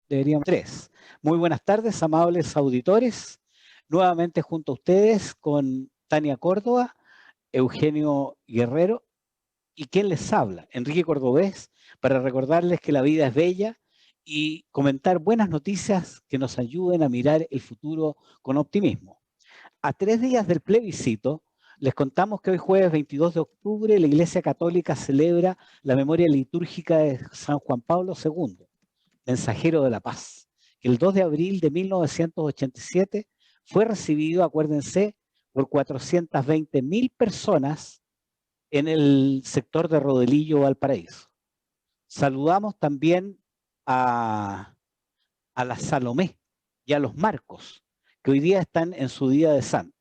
Deberíamos tres. Muy buenas tardes, amables auditores. Nuevamente junto a ustedes con Tania Córdoba, Eugenio Guerrero y quien les habla, Enrique Cordobés, para recordarles que la vida es bella y comentar buenas noticias que nos ayuden a mirar el futuro con optimismo. A 3 días del plebiscito, les contamos que hoy jueves 22 de octubre la Iglesia Católica celebra la memoria litúrgica de San Juan Pablo II, mensajero de la paz, que el 2 de abril de 1987 fue recibido, acuérdense, por 420.000 personas en el sector de Rodelillo, Valparaíso. Saludamos también a, a la Salomé y a los Marcos, que hoy día están en su día de santo.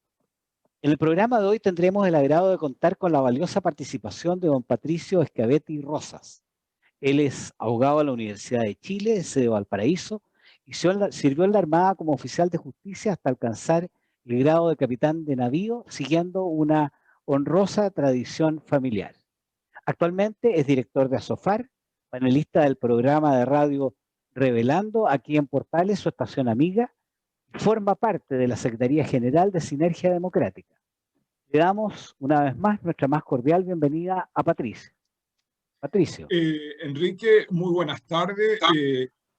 En el programa de hoy tendremos el agrado de contar con la valiosa participación de don Patricio Schiavetti Rosas. Él es abogado de la Universidad de Chile, de sede de Valparaíso, y sirvió en la Armada como oficial de justicia hasta alcanzar el grado de capitán de navío, siguiendo una honrosa tradición familiar. Actualmente es director de Asofar, panelista del programa de radio Revelando, aquí en Portales, su estación amiga, forma parte de la Secretaría General de Sinergia Democrática. Le damos una vez más nuestra más cordial bienvenida a Patricio. Patricio. Enrique, muy buenas tardes.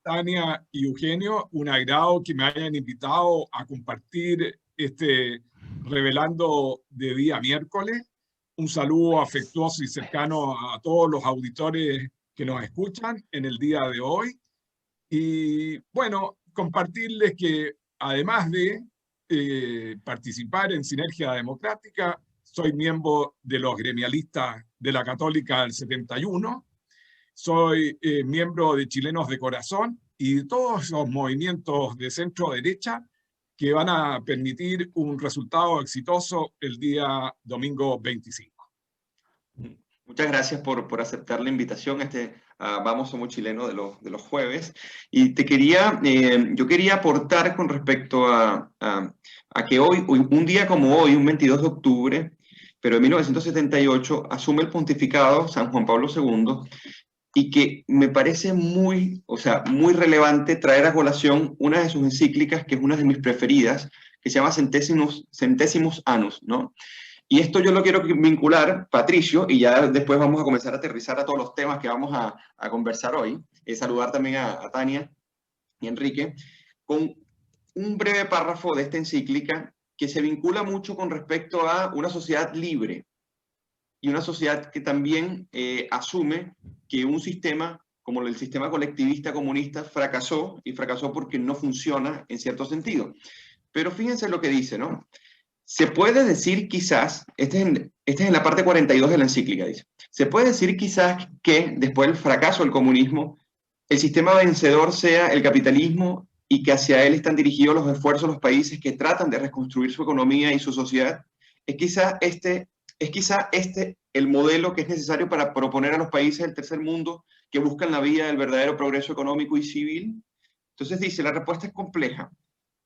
Tania y Eugenio, un agrado que me hayan invitado a compartir este Revelando de día miércoles. Un saludo afectuoso y cercano a todos los auditores que nos escuchan en el día de hoy. Y bueno, compartirles que además de participar en Sinergia Democrática, soy miembro de los gremialistas de la Católica del 71, soy miembro de Chilenos de Corazón y de todos los movimientos de centro-derecha que van a permitir un resultado exitoso el día domingo 25. Muchas gracias por aceptar la invitación. Vamos, somos chilenos de los jueves. Y yo quería aportar con respecto a que hoy, un día como hoy, un 22 de octubre, pero en 1978, asume el pontificado San Juan Pablo II, y que me parece muy relevante traer a colación una de sus encíclicas, que es una de mis preferidas, que se llama Centésimos Annus, ¿no? Y esto yo lo quiero vincular, Patricio, y ya después vamos a comenzar a aterrizar a todos los temas que vamos a conversar hoy. Saludar también a Tania y Enrique, con un breve párrafo de esta encíclica que se vincula mucho con respecto a una sociedad libre y una sociedad que también asume que un sistema como el sistema colectivista comunista fracasó, y fracasó porque no funciona en cierto sentido. Pero fíjense lo que dice, ¿no? Se puede decir quizás, este es en la parte 42 de la encíclica, dice, se puede decir quizás que después del fracaso del comunismo, el sistema vencedor sea el capitalismo y que hacia él están dirigidos los esfuerzos de los países que tratan de reconstruir su economía y su sociedad. Es quizá este el modelo que es necesario para proponer a los países del tercer mundo que buscan la vía del verdadero progreso económico y civil. Entonces dice, la respuesta es compleja.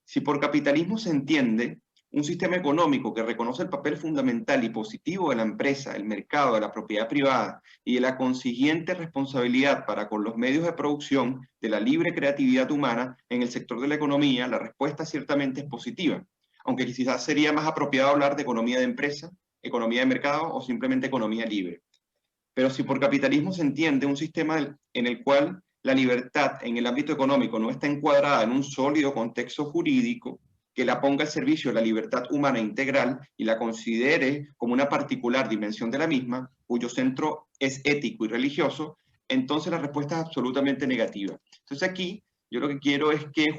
Si por capitalismo se entiende un sistema económico que reconoce el papel fundamental y positivo de la empresa, el mercado, de la propiedad privada y de la consiguiente responsabilidad para con los medios de producción de la libre creatividad humana en el sector de la economía, la respuesta ciertamente es positiva, aunque quizás sería más apropiado hablar de economía de empresa, economía de mercado o simplemente economía libre. Pero si por capitalismo se entiende un sistema en el cual la libertad en el ámbito económico no está encuadrada en un sólido contexto jurídico que la ponga al servicio de la libertad humana integral y la considere como una particular dimensión de la misma, cuyo centro es ético y religioso, entonces la respuesta es absolutamente negativa. Entonces aquí yo lo que quiero es que,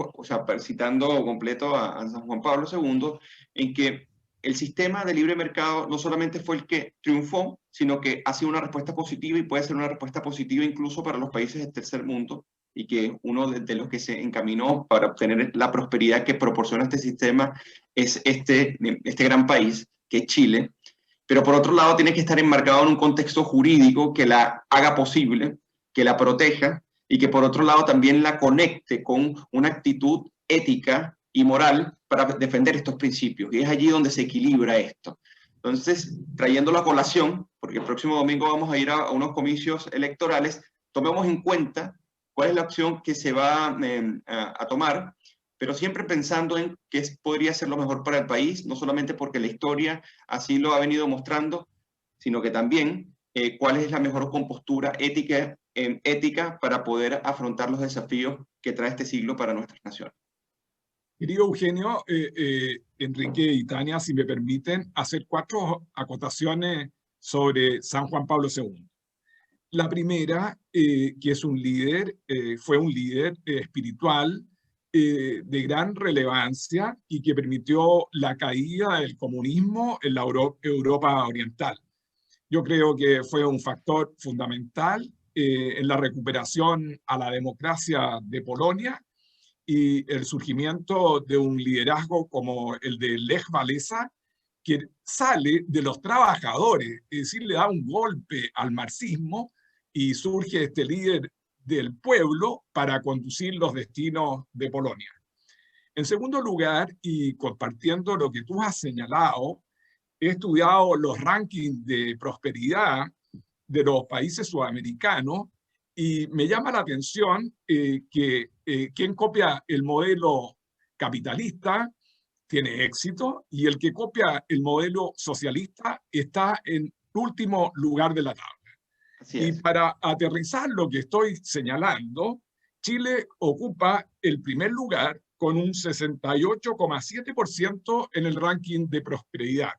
citando completo a San Juan Pablo II, en que el sistema de libre mercado no solamente fue el que triunfó, sino que ha sido una respuesta positiva y puede ser una respuesta positiva incluso para los países del tercer mundo, y que uno de los que se encaminó para obtener la prosperidad que proporciona este sistema es este gran país, que es Chile. Pero por otro lado tiene que estar enmarcado en un contexto jurídico que la haga posible, que la proteja, y que por otro lado también la conecte con una actitud ética y moral para defender estos principios. Y es allí donde se equilibra esto. Entonces, trayéndolo a colación, porque el próximo domingo vamos a ir a unos comicios electorales, tomemos en cuenta cuál es la opción que se va a tomar, pero siempre pensando en qué podría ser lo mejor para el país, no solamente porque la historia así lo ha venido mostrando, sino que también cuál es la mejor compostura ética para poder afrontar los desafíos que trae este siglo para nuestras naciones. Querido Eugenio, Enrique y Tania, si me permiten, hacer 4 acotaciones sobre San Juan Pablo II. La primera, que es un líder, fue un líder espiritual de gran relevancia y que permitió la caída del comunismo en la Europa oriental. Yo creo que fue un factor fundamental en la recuperación a la democracia de Polonia y el surgimiento de un liderazgo como el de Lech Walesa, que sale de los trabajadores, es decir, le da un golpe al marxismo y surge este líder del pueblo para conducir los destinos de Polonia. En segundo lugar, y compartiendo lo que tú has señalado, he estudiado los rankings de prosperidad de los países sudamericanos y me llama la atención que quien copia el modelo capitalista tiene éxito y el que copia el modelo socialista está en último lugar de la tabla. Y para aterrizar lo que estoy señalando, Chile ocupa el primer lugar con un 68,7% en el ranking de prosperidad.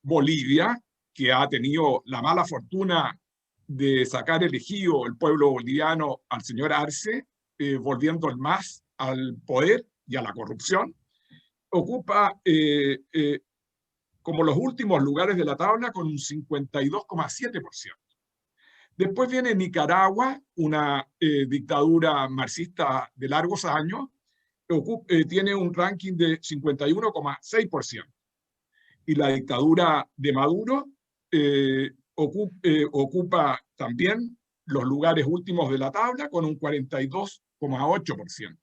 Bolivia, que ha tenido la mala fortuna de sacar elegido el pueblo boliviano al señor Arce, volviendo el MAS al poder y a la corrupción, ocupa como los últimos lugares de la tabla con un 52,7%. Después viene Nicaragua, una dictadura marxista de largos años, tiene un ranking de 51,6%. Y la dictadura de Maduro ocupa también los lugares últimos de la tabla con un 42,8%.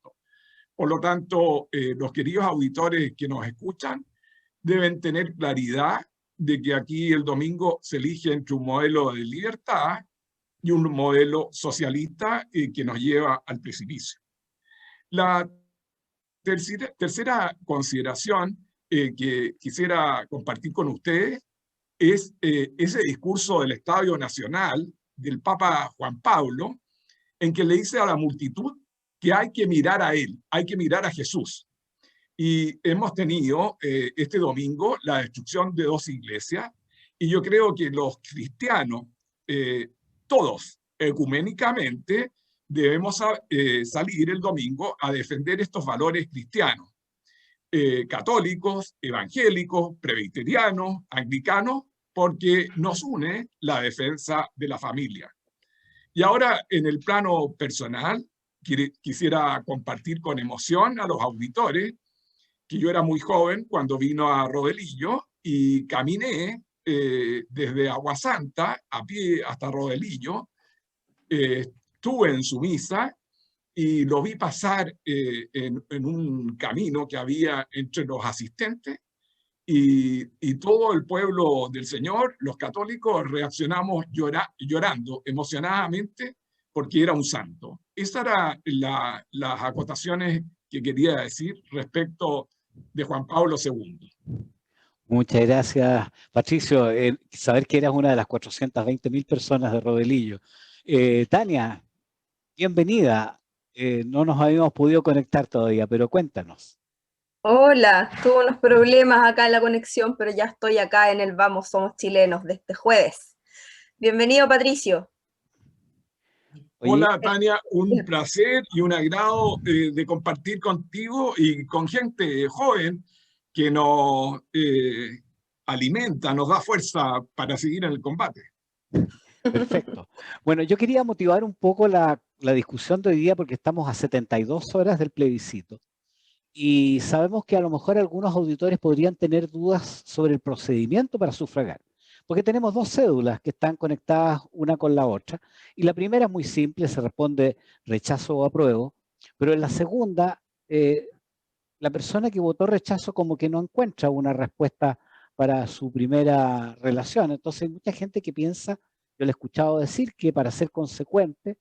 Por lo tanto, los queridos auditores que nos escuchan deben tener claridad de que aquí el domingo se elige entre un modelo de libertad y un modelo socialista que nos lleva al precipicio. La tercera consideración que quisiera compartir con ustedes es ese discurso del Estadio Nacional del Papa Juan Pablo, en que le dice a la multitud que hay que mirar a él, hay que mirar a Jesús. Y hemos tenido este domingo la destrucción de 2 iglesias, y yo creo que los cristianos, todos ecuménicamente, debemos salir el domingo a defender estos valores cristianos. Católicos, evangélicos, presbiterianos, anglicanos, porque nos une la defensa de la familia. Y ahora, en el plano personal, quisiera compartir con emoción a los auditores que yo era muy joven cuando vino a Rodelillo y caminé desde Aguasanta a pie hasta Rodelillo. Estuve en su misa y lo vi pasar en un camino que había entre los asistentes y todo el pueblo del Señor, los católicos, reaccionamos llorando emocionadamente porque era un santo. Esas eran las acotaciones que quería decir respecto de Juan Pablo II. Muchas gracias, Patricio. Saber que eras una de las 420.000 personas de Rodelillo. Tania, bienvenida. No nos habíamos podido conectar todavía, pero cuéntanos. Hola, tuve unos problemas acá en la conexión, pero ya estoy acá en el Vamos Somos Chilenos de este jueves. Bienvenido, Patricio. Oye, hola, Tania, un placer y un agrado de compartir contigo y con gente joven que nos alimenta, nos da fuerza para seguir en el combate. perfecto. Bueno, yo quería motivar un poco la discusión de hoy día porque estamos a 72 horas del plebiscito y sabemos que a lo mejor algunos auditores podrían tener dudas sobre el procedimiento para sufragar, porque tenemos 2 cédulas que están conectadas una con la otra y la primera es muy simple, se responde rechazo o apruebo, pero en la segunda la persona que votó rechazo como que no encuentra una respuesta para su primera relación. Entonces hay mucha gente que piensa, yo le he escuchado decir que para ser consecuente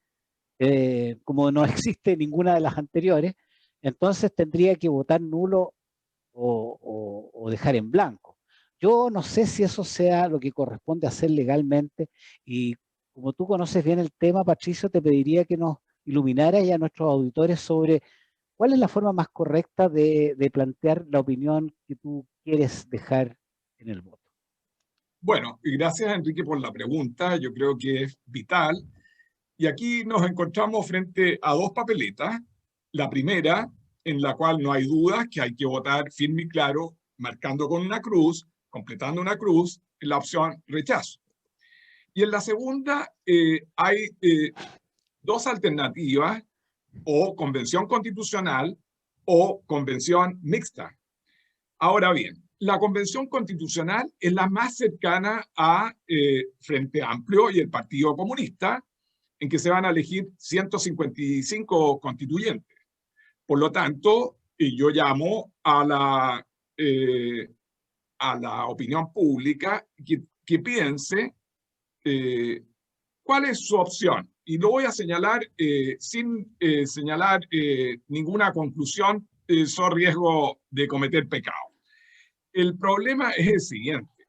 como no existe ninguna de las anteriores, entonces tendría que votar nulo o dejar en blanco. Yo no sé si eso sea lo que corresponde hacer legalmente, y como tú conoces bien el tema, Patricio, te pediría que nos iluminaras y a nuestros auditores sobre cuál es la forma más correcta de plantear la opinión que tú quieres dejar en el voto. Bueno, y gracias Enrique por la pregunta, yo creo que es vital. Y aquí nos encontramos frente a dos papeletas. La primera, en la cual no hay dudas que hay que votar firme y claro, marcando con una cruz, completando una cruz, en la opción rechazo. Y en la segunda hay dos alternativas, o convención constitucional o convención mixta. Ahora bien, la convención constitucional es la más cercana a Frente Amplio y el Partido Comunista, en que se van a elegir 155 constituyentes. Por lo tanto, yo llamo a la opinión pública que piense cuál es su opción. Y lo voy a señalar sin señalar ninguna conclusión sobre riesgo de cometer pecado. El problema es el siguiente.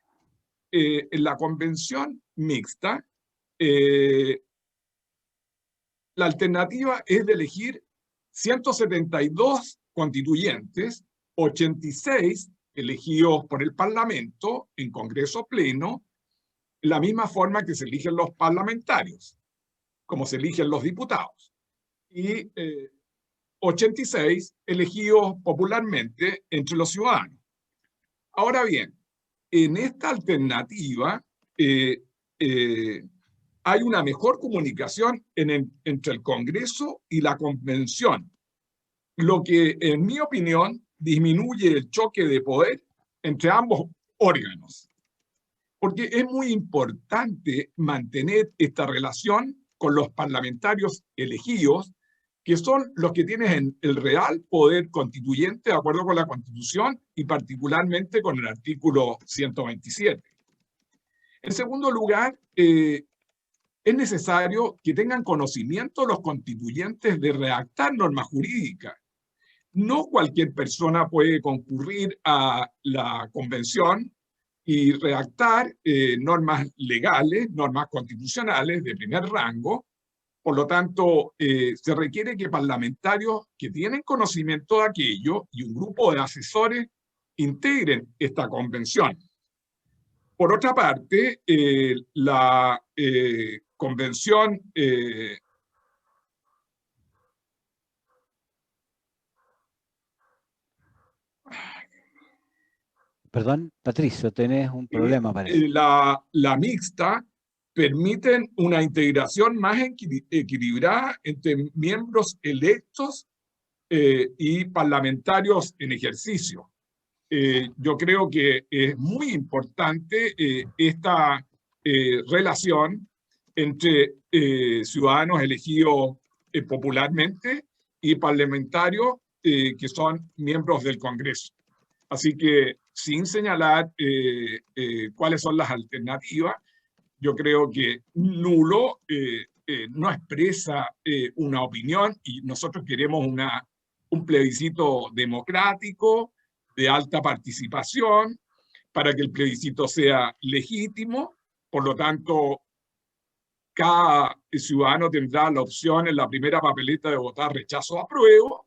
En la convención mixta, la alternativa es de elegir 172 constituyentes, 86 elegidos por el Parlamento en Congreso Pleno, la misma forma que se eligen los parlamentarios, como se eligen los diputados, y 86 elegidos popularmente entre los ciudadanos. Ahora bien, en esta alternativa hay una mejor comunicación entre el Congreso y la Convención, lo que, en mi opinión, disminuye el choque de poder entre ambos órganos. Porque es muy importante mantener esta relación con los parlamentarios elegidos, que son los que tienen el real poder constituyente de acuerdo con la Constitución y particularmente con el artículo 127. En segundo lugar, es necesario que tengan conocimiento los constituyentes de redactar normas jurídicas. No cualquier persona puede concurrir a la convención y redactar normas legales, normas constitucionales de primer rango. Por lo tanto, se requiere que parlamentarios que tienen conocimiento de aquello y un grupo de asesores integren esta convención. Por otra parte, la convención Perdón, Patricio, tenés un problema, parece. La mixta permiten una integración más equilibrada entre miembros electos y parlamentarios en ejercicio. Yo creo que es muy importante esta relación entre ciudadanos elegidos popularmente y parlamentarios que son miembros del Congreso. Así que, sin señalar cuáles son las alternativas, yo creo que nulo no expresa una opinión, y nosotros queremos un plebiscito democrático, de alta participación, para que el plebiscito sea legítimo. Por lo tanto, cada ciudadano tendrá la opción en la primera papeleta de votar rechazo o apruebo,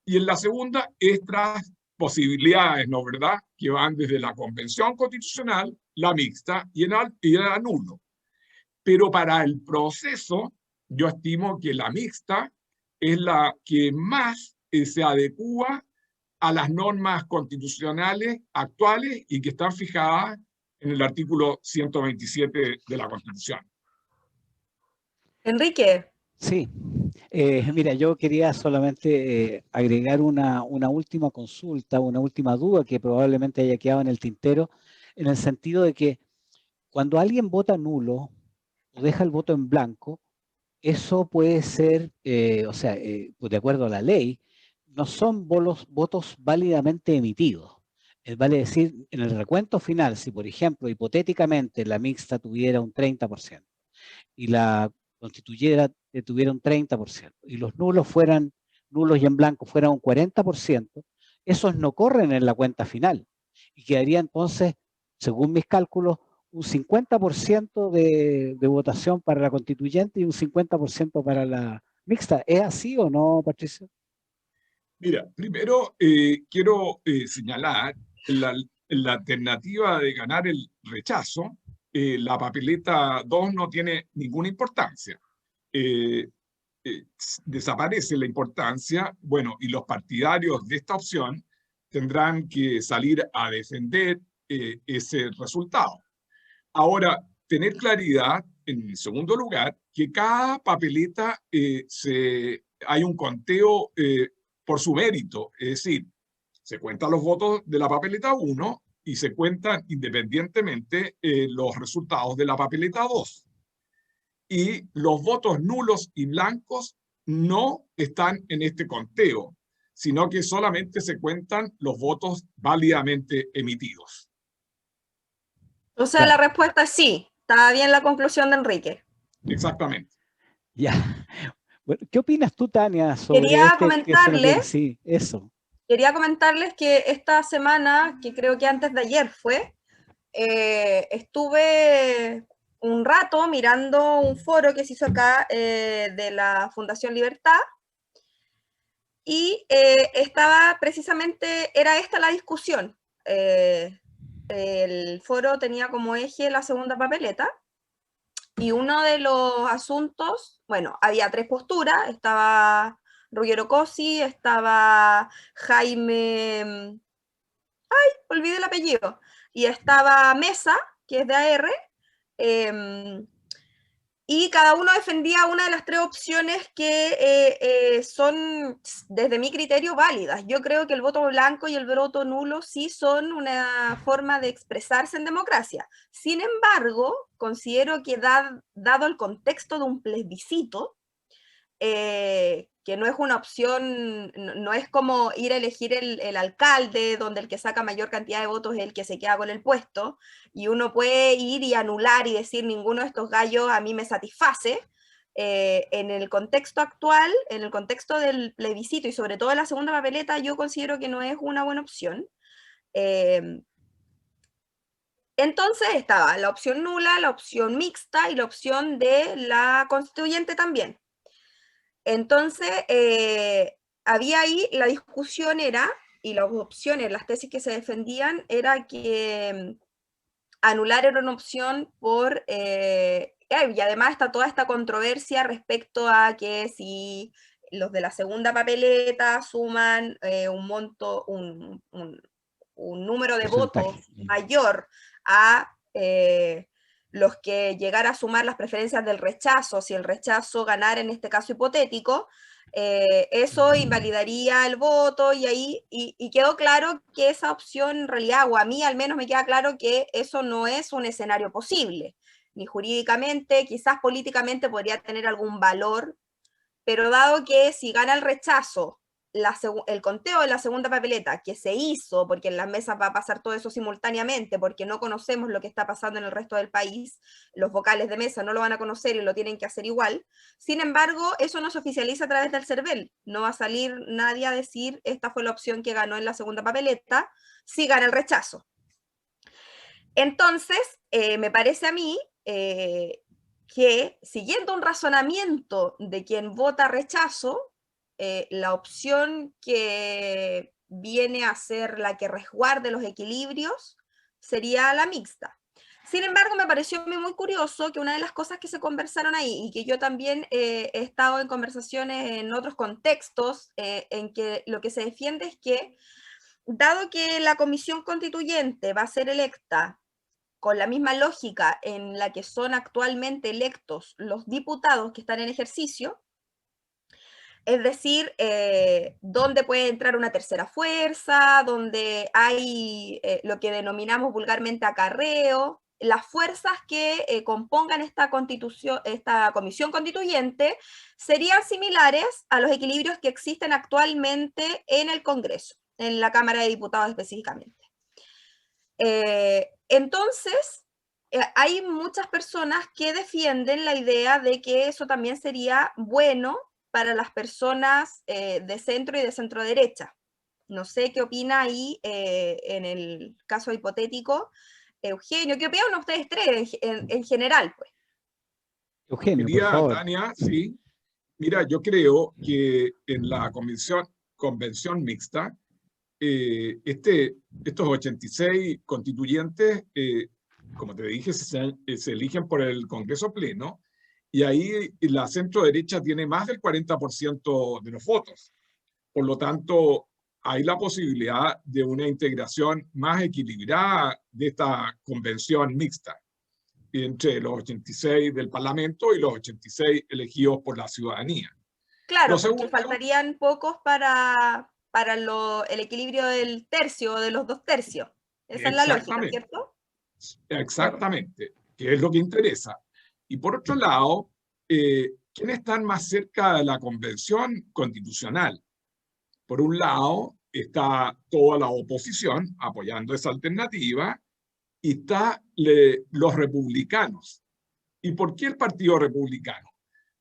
y en la segunda, estas posibilidades, ¿no verdad?, que van desde la convención constitucional, la mixta y el nulo. Pero para el proceso, yo estimo que la mixta es la que más se adecúa a las normas constitucionales actuales y que están fijadas en el artículo 127 de la Constitución. Enrique. Sí, mira, yo quería solamente agregar una última consulta, una última duda que probablemente haya quedado en el tintero, en el sentido de que cuando alguien vota nulo o deja el voto en blanco, eso puede ser, pues de acuerdo a la ley, no son votos válidamente emitidos. Vale decir, en el recuento final, si por ejemplo, hipotéticamente, la mixta tuviera un 30% y la tuviera un 30%, y los nulos y en blanco fueran un 40%, esos no corren en la cuenta final, y quedaría entonces, según mis cálculos, un 50% de votación para la constituyente y un 50% para la mixta. ¿Es así o no, Patricio? Mira, primero quiero señalar la alternativa de ganar el rechazo. La papeleta 2 no tiene ninguna importancia. Desaparece la importancia, bueno, y los partidarios de esta opción tendrán que salir a defender ese resultado. Ahora, tener claridad, en segundo lugar, que cada papeleta hay un conteo por su mérito, es decir, se cuentan los votos de la papeleta 1 y se cuentan independientemente los resultados de la papeleta 2. Y los votos nulos y blancos no están en este conteo, sino que solamente se cuentan los votos válidamente emitidos. O sea, la respuesta es sí. Está bien la conclusión de Enrique. Exactamente. Ya. Bueno, ¿qué opinas tú, Tania, sobre sí, eso? Quería comentarles que esta semana, que creo que antes de ayer fue, estuve un rato mirando un foro que se hizo acá de la Fundación Libertad, y estaba precisamente, era esta la discusión. El foro tenía como eje la segunda papeleta, y uno de los asuntos, bueno, había 3 posturas, estaba Ruggero Cosi, estaba Jaime, olvidé el apellido, y estaba Mesa, que es de AR, y cada uno defendía una de las 3 opciones que son, desde mi criterio, válidas. Yo creo que el voto blanco y el voto nulo sí son una forma de expresarse en democracia. Sin embargo, considero que dado el contexto de un plebiscito, que no es una opción, no es como ir a elegir el alcalde, donde el que saca mayor cantidad de votos es el que se queda con el puesto, y uno puede ir y anular y decir ninguno de estos gallos a mí me satisface. En el contexto actual, en el contexto del plebiscito y sobre todo en la segunda papeleta, yo considero que no es una buena opción. Entonces estaba la opción nula, la opción mixta y la opción de la constituyente también. Entonces, había ahí, la discusión era, y las opciones, las tesis que se defendían, era que anular era una opción y además está toda esta controversia respecto a que si los de la segunda papeleta suman un monto, un número de votos mayor a los que llegara a sumar las preferencias del rechazo, si el rechazo ganara en este caso hipotético, eso invalidaría el voto, y quedó claro que esa opción en realidad, o a mí al menos me queda claro que eso no es un escenario posible, ni jurídicamente, quizás políticamente podría tener algún valor, pero dado que si gana el rechazo, el conteo de la segunda papeleta que se hizo, porque en las mesas va a pasar todo eso simultáneamente, porque no conocemos lo que está pasando en el resto del país, los vocales de mesa no lo van a conocer y lo tienen que hacer igual. Sin embargo, eso no se oficializa a través del CERVEL, no va a salir nadie a decir esta fue la opción que ganó en la segunda papeleta, si gana el rechazo. Entonces, me parece a mí que, siguiendo un razonamiento de quien vota rechazo, la opción que viene a ser la que resguarde los equilibrios sería la mixta. Sin embargo, me pareció muy curioso que una de las cosas que se conversaron ahí, y que yo también he estado en conversaciones en otros contextos, en que lo que se defiende es que, dado que la comisión constituyente va a ser electa con la misma lógica en la que son actualmente electos los diputados que están en ejercicio, es decir, donde puede entrar una tercera fuerza, donde hay lo que denominamos vulgarmente acarreo, las fuerzas que compongan esta comisión constituyente serían similares a los equilibrios que existen actualmente en el Congreso, en la Cámara de Diputados específicamente. Entonces, hay muchas personas que defienden la idea de que eso también sería bueno para las personas de centro y de centro derecha. No sé qué opina ahí en el caso hipotético. Eugenio, ¿qué opinan ustedes tres en general? Pues? Eugenio, por Quería, favor. Tania, sí. Mira, yo creo que en la convención mixta, estos 86 constituyentes, como te dije, se eligen por el Congreso Pleno, y ahí la centro derecha tiene más del 40% de los votos. Por lo tanto, hay la posibilidad de una integración más equilibrada de esta convención mixta entre los 86 del Parlamento y los 86 elegidos por la ciudadanía. Claro, Lo porque segundo, faltarían pocos para el equilibrio del tercio o de los 2/3. Esa es la lógica, exactamente, ¿cierto? exactamente, que es lo que interesa. Y por otro lado, ¿quiénes están más cerca de la convención constitucional? Por un lado, está toda la oposición apoyando esa alternativa, y está los republicanos. ¿Y por qué el Partido Republicano?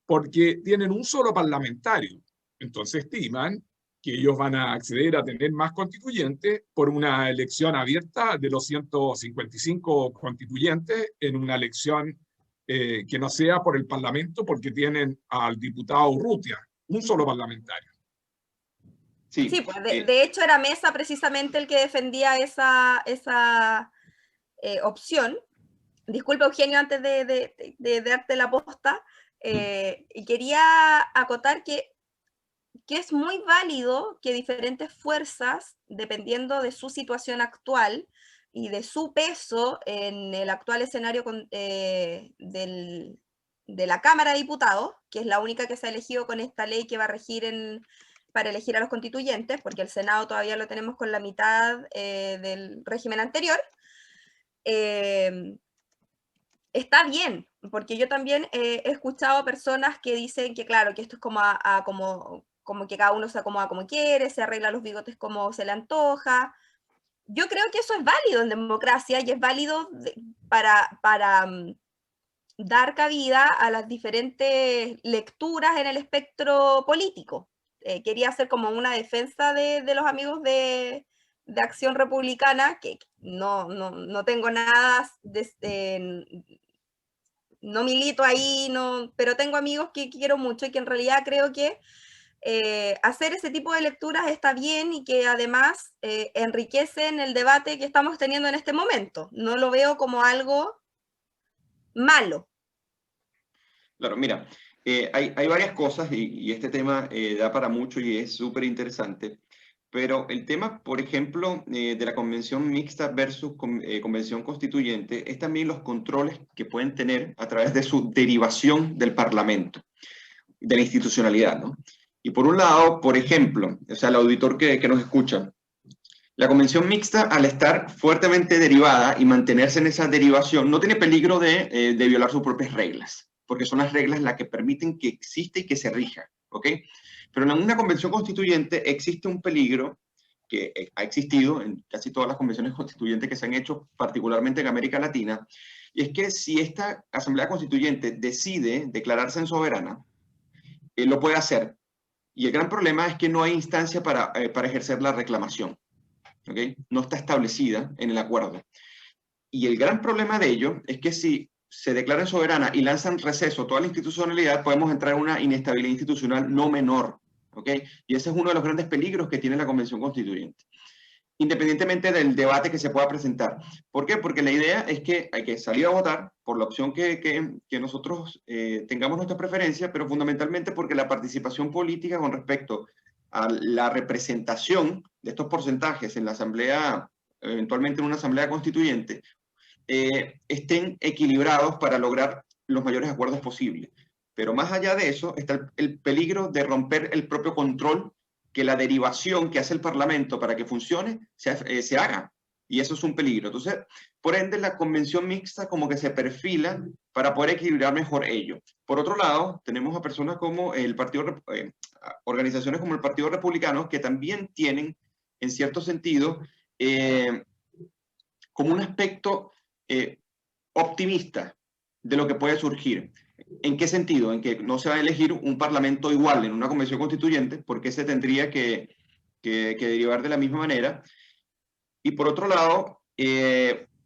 Porque tienen un solo parlamentario. Entonces estiman que ellos van a acceder a tener más constituyentes por una elección abierta de los 155 constituyentes en una elección que no sea por el Parlamento, porque tienen al diputado Urrutia, un solo parlamentario. Sí, pues de hecho era Mesa precisamente el que defendía esa opción. Disculpa, Eugenio, antes de darte la posta, y quería acotar que es muy válido que diferentes fuerzas, dependiendo de su situación actual y de su peso en el actual escenario de la Cámara de Diputados, que es la única que se ha elegido con esta ley que va a regir para elegir a los constituyentes, porque el Senado todavía lo tenemos con la mitad del régimen anterior, está bien, porque yo también he escuchado personas que dicen que claro, que esto es como que cada uno se acomoda como quiere, se arregla los bigotes como se le antoja. Yo creo que eso es válido en democracia y es válido para dar cabida a las diferentes lecturas en el espectro político. Quería hacer como una defensa de los amigos de Acción Republicana, que no tengo nada, no milito ahí, pero tengo amigos que quiero mucho y que en realidad creo que hacer ese tipo de lecturas está bien y que además enriquecen el debate que estamos teniendo en este momento. No lo veo como algo malo. Claro, mira, hay varias cosas y este tema da para mucho y es súper interesante, pero el tema, por ejemplo, de la convención mixta versus convención constituyente es también los controles que pueden tener a través de su derivación del Parlamento, de la institucionalidad, ¿no? Y por un lado, por ejemplo, o sea, el auditor que nos escucha, la convención mixta, al estar fuertemente derivada y mantenerse en esa derivación, no tiene peligro de violar sus propias reglas, porque son las reglas las que permiten que exista y que se rija, ¿ok? Pero en una convención constituyente existe un peligro que ha existido en casi todas las convenciones constituyentes que se han hecho, particularmente en América Latina, y es que si esta asamblea constituyente decide declararse en soberana, lo puede hacer. Y el gran problema es que no hay instancia para ejercer la reclamación, ¿ok? No está establecida en el acuerdo. Y el gran problema de ello es que si se declaran soberana y lanzan receso toda la institucionalidad, podemos entrar en una inestabilidad institucional no menor, ¿ok? Y ese es uno de los grandes peligros que tiene la Convención Constituyente, independientemente del debate que se pueda presentar. ¿Por qué? Porque la idea es que hay que salir a votar por la opción que nosotros tengamos nuestra preferencia, pero fundamentalmente porque la participación política con respecto a la representación de estos porcentajes en la asamblea, eventualmente en una asamblea constituyente, estén equilibrados para lograr los mayores acuerdos posibles. Pero más allá de eso está el peligro de romper el propio control que la derivación que hace el Parlamento para que funcione se haga. Y eso es un peligro. Entonces, por ende, la convención mixta como que se perfila para poder equilibrar mejor ello. Por otro lado, tenemos a personas como el partido, organizaciones como el Partido Republicano, que también tienen, en cierto sentido, como un aspecto optimista de lo que puede surgir. ¿En qué sentido? En que no se va a elegir un parlamento igual en una convención constituyente, porque se tendría que derivar de la misma manera. Y por otro lado,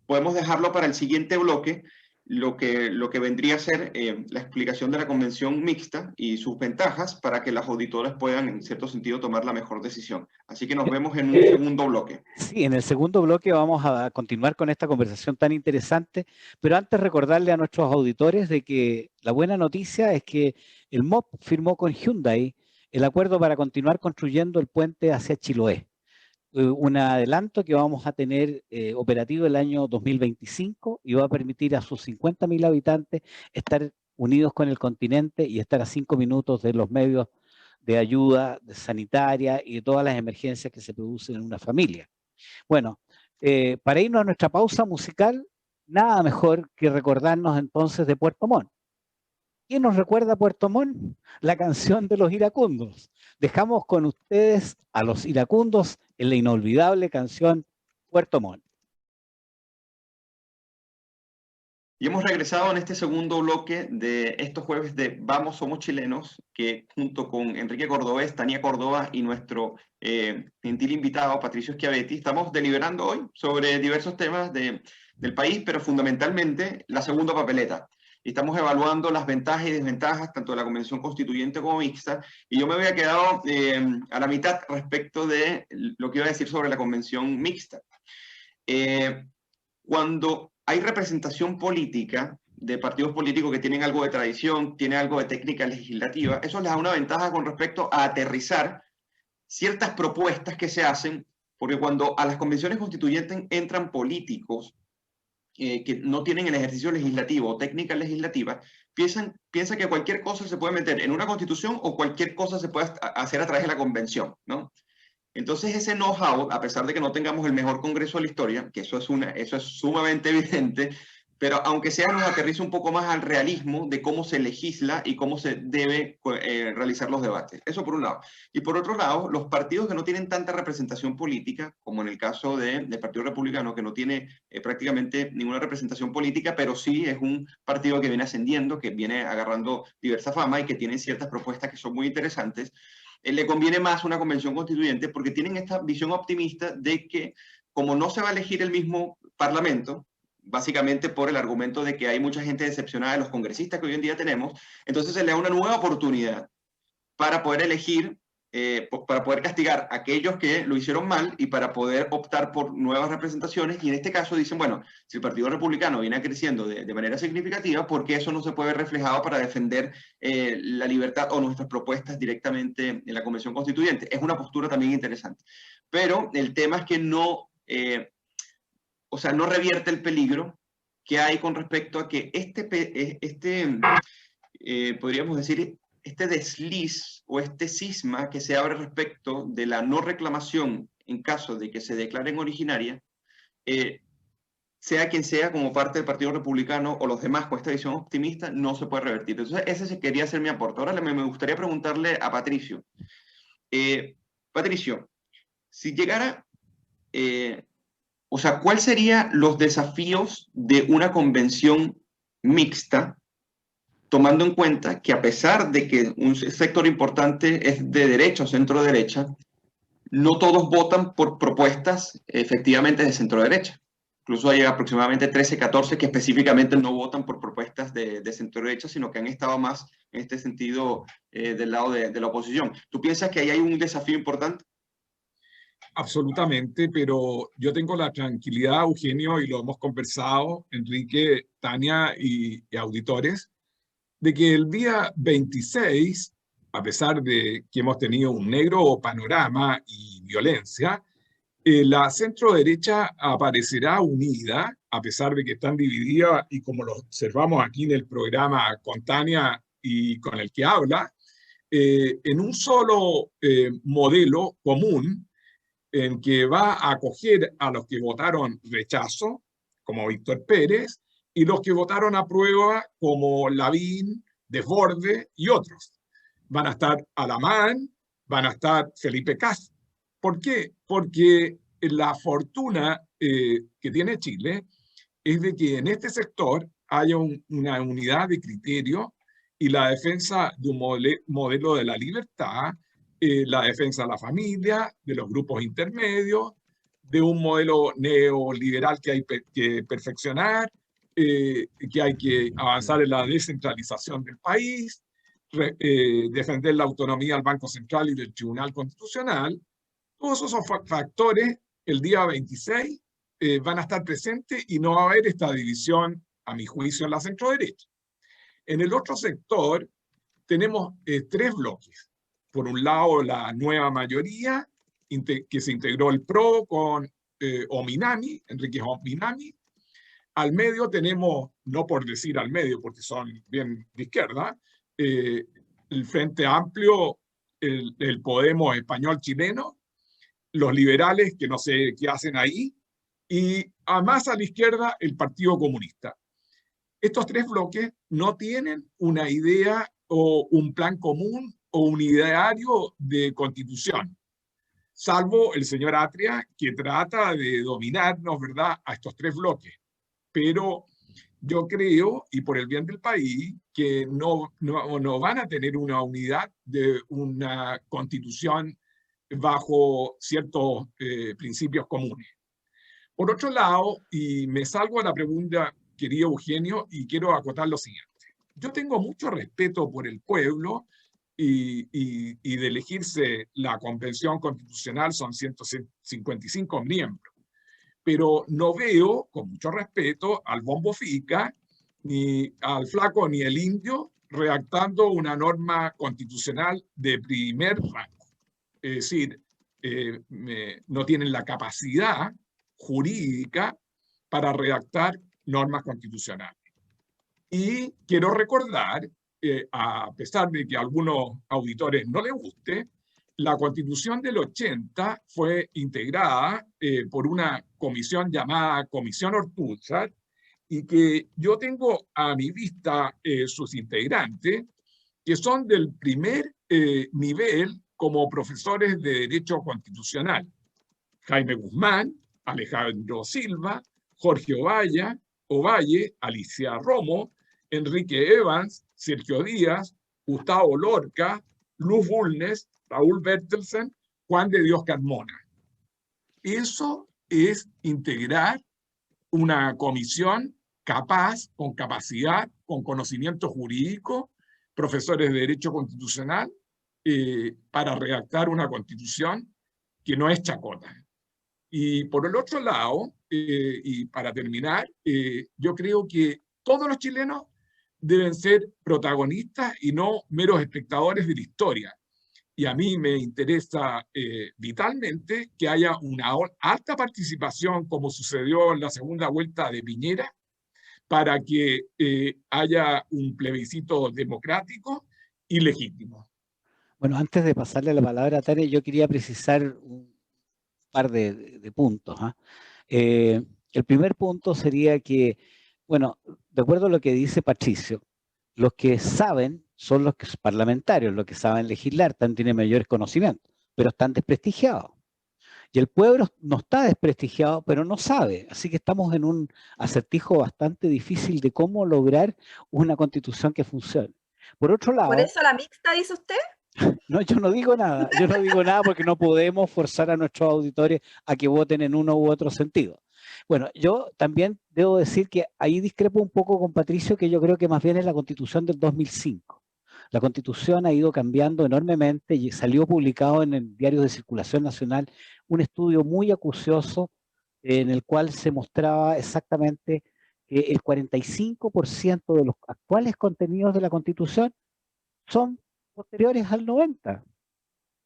podemos dejarlo para el siguiente bloque, lo que vendría a ser la explicación de la convención mixta y sus ventajas para que las auditoras puedan, en cierto sentido, tomar la mejor decisión. Así que nos vemos en un segundo bloque. Sí, en el segundo bloque vamos a continuar con esta conversación tan interesante, pero antes recordarle a nuestros auditores de que la buena noticia es que el MOP firmó con Hyundai el acuerdo para continuar construyendo el puente hacia Chiloé. Un adelanto que vamos a tener operativo el año 2025 y va a permitir a sus 50.000 habitantes estar unidos con el continente y estar a 5 minutos de los medios de ayuda sanitaria y de todas las emergencias que se producen en una familia. Bueno, para irnos a nuestra pausa musical, nada mejor que recordarnos entonces de Puerto Montt. ¿Quién nos recuerda a Puerto Montt? La canción de los iracundos. Dejamos con ustedes a los iracundos en la inolvidable canción Puerto Montt. Y hemos regresado en este segundo bloque de estos jueves de Vamos Somos Chilenos, que junto con Enrique Cordobés, Tania Córdoba y nuestro gentil invitado Patricio Schiavetti, estamos deliberando hoy sobre diversos temas del país, pero fundamentalmente la segunda papeleta. Estamos evaluando las ventajas y desventajas tanto de la Convención Constituyente como mixta, y yo me había quedado a la mitad respecto de lo que iba a decir sobre la Convención mixta. Cuando hay representación política de partidos políticos que tienen algo de tradición, tienen algo de técnica legislativa, eso les da una ventaja con respecto a aterrizar ciertas propuestas que se hacen, porque cuando a las convenciones constituyentes entran políticos que no tienen el ejercicio legislativo o técnica legislativa, piensan que cualquier cosa se puede meter en una constitución o cualquier cosa se puede hacer a través de la convención, ¿no? Entonces ese know-how, a pesar de que no tengamos el mejor congreso de la historia, que eso es sumamente evidente, pero aunque sea nos aterriza un poco más al realismo de cómo se legisla y cómo se debe realizar los debates. Eso por un lado. Y por otro lado, los partidos que no tienen tanta representación política, como en el caso del Partido Republicano, que no tiene prácticamente ninguna representación política, pero sí es un partido que viene ascendiendo, que viene agarrando diversa fama y que tiene ciertas propuestas que son muy interesantes, le conviene más una convención constituyente porque tienen esta visión optimista de que como no se va a elegir el mismo parlamento, básicamente por el argumento de que hay mucha gente decepcionada de los congresistas que hoy en día tenemos, entonces se le da una nueva oportunidad para poder elegir, para poder castigar a aquellos que lo hicieron mal y para poder optar por nuevas representaciones. Y en este caso dicen, bueno, si el Partido Republicano viene creciendo de manera significativa, ¿por qué eso no se puede ver reflejado para defender la libertad o nuestras propuestas directamente en la Convención Constituyente? Es una postura también interesante. Pero el tema es que no revierte el peligro que hay con respecto a que podríamos decir, este desliz o este cisma que se abre respecto de la no reclamación en caso de que se declaren originaria, sea quien sea como parte del Partido Republicano o los demás con esta visión optimista, no se puede revertir. Entonces ese quería ser mi aporte. Ahora me gustaría preguntarle a Patricio. Patricio, si llegara... ¿cuáles serían los desafíos de una convención mixta, tomando en cuenta que a pesar de que un sector importante es de derecha o centro-derecha, no todos votan por propuestas efectivamente de centro-derecha? Incluso hay aproximadamente 13, 14 que específicamente no votan por propuestas de centro-derecha, sino que han estado más en este sentido del lado de la oposición. ¿Tú piensas que ahí hay un desafío importante? Absolutamente, pero yo tengo la tranquilidad, Eugenio, y lo hemos conversado, Enrique, Tania y auditores, de que el día 26, a pesar de que hemos tenido un negro panorama y violencia, la centro-derecha aparecerá unida, a pesar de que están divididas, y como lo observamos aquí en el programa con Tania y con el que habla, en un solo modelo común, en que va a acoger a los que votaron rechazo, como Víctor Pérez, y los que votaron a prueba, como Lavín, Desborde y otros. Van a estar Alamán, van a estar Felipe Cas. ¿Por qué? Porque la fortuna que tiene Chile es de que en este sector haya una unidad de criterio y la defensa de un modelo de la libertad, la defensa de la familia, de los grupos intermedios, de un modelo neoliberal que hay que perfeccionar, que hay que avanzar en la descentralización del país, defender la autonomía del Banco Central y del Tribunal Constitucional. Todos esos factores el día 26 van a estar presentes y no va a haber esta división, a mi juicio, en la centro-derecha. En el otro sector tenemos tres bloques. Por un lado, la nueva mayoría, que se integró el PRO con Ominami, Enrique Ominami. Al medio tenemos, no por decir al medio, porque son bien de izquierda, el Frente Amplio, el Podemos español chileno, los liberales, que no sé qué hacen ahí, y más a la izquierda, el Partido Comunista. Estos tres bloques no tienen una idea o un plan común o un ideario de constitución, salvo el señor Atria, que trata de dominarnos, ¿verdad?, a estos tres bloques. Pero yo creo, y por el bien del país, que no van a tener una unidad de una constitución bajo ciertos principios comunes. Por otro lado, y me salgo a la pregunta, querido Eugenio, y quiero acotar lo siguiente. Yo tengo mucho respeto por el pueblo y de elegirse la Convención Constitucional son 155 miembros, pero no veo, con mucho respeto, al Bombo Fica, ni al Flaco, ni el Indio, redactando una norma constitucional de primer rango. Es decir, no tienen la capacidad jurídica para redactar normas constitucionales. Y quiero recordar, a pesar de que a algunos auditores no les guste, la Constitución del 80 fue integrada por una comisión llamada Comisión Ortúzar, y que yo tengo a mi vista sus integrantes, que son del primer nivel como profesores de Derecho Constitucional. Jaime Guzmán, Alejandro Silva, Jorge Ovalle, Alicia Romo, Enrique Evans, Sergio Díaz, Gustavo Lorca, Luz Bulnes, Raúl Bertelsen, Juan de Dios Carmona. Eso es integrar una comisión capaz, con capacidad, con conocimiento jurídico, profesores de Derecho Constitucional, para redactar una constitución que no es chacota. Y por el otro lado, y para terminar, yo creo que todos los chilenos deben ser protagonistas y no meros espectadores de la historia. Y a mí me interesa vitalmente que haya una alta participación, como sucedió en la segunda vuelta de Piñera, para que haya un plebiscito democrático y legítimo. Bueno, antes de pasarle la palabra a Tania, yo quería precisar un par de puntos. El primer punto sería que, bueno, de acuerdo a lo que dice Patricio, los que saben son los parlamentarios, los que saben legislar, tienen mayores conocimientos, pero están desprestigiados. Y el pueblo no está desprestigiado, pero no sabe. Así que estamos en un acertijo bastante difícil de cómo lograr una constitución que funcione. Por otro lado... ¿Por eso la mixta, dice usted? No, yo no digo nada. Yo no digo nada porque no podemos forzar a nuestros auditores a que voten en uno u otro sentido. Bueno, yo también debo decir que ahí discrepo un poco con Patricio, que yo creo que más bien es la Constitución del 2005. La Constitución ha ido cambiando enormemente y salió publicado en el Diario de Circulación Nacional un estudio muy acucioso en el cual se mostraba exactamente que el 45% de los actuales contenidos de la Constitución son posteriores al 90.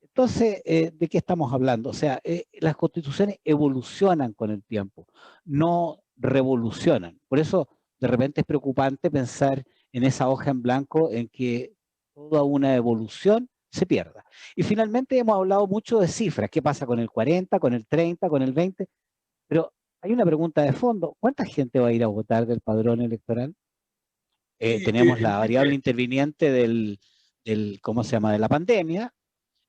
Entonces, ¿de qué estamos hablando? O sea, las constituciones evolucionan con el tiempo, no revolucionan. Por eso, de repente es preocupante pensar en esa hoja en blanco en que toda una evolución se pierda. Y finalmente hemos hablado mucho de cifras. ¿Qué pasa con el 40, con el 30, con el 20? Pero hay una pregunta de fondo. ¿Cuánta gente va a ir a votar del padrón electoral? Tenemos la variable interviniente del ¿cómo se llama?, de la pandemia,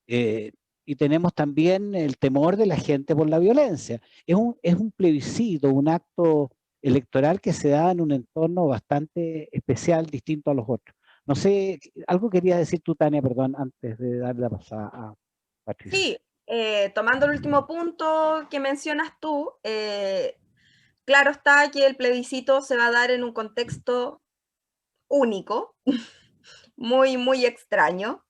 y tenemos también el temor de la gente por la violencia. Es un plebiscito, un acto electoral que se da en un entorno bastante especial, distinto a los otros. No sé, algo quería decir tú, Tania, perdón, antes de darle la pasada a Patricia. Sí, tomando el último punto que mencionas tú, claro está que el plebiscito se va a dar en un contexto único, muy, muy extraño.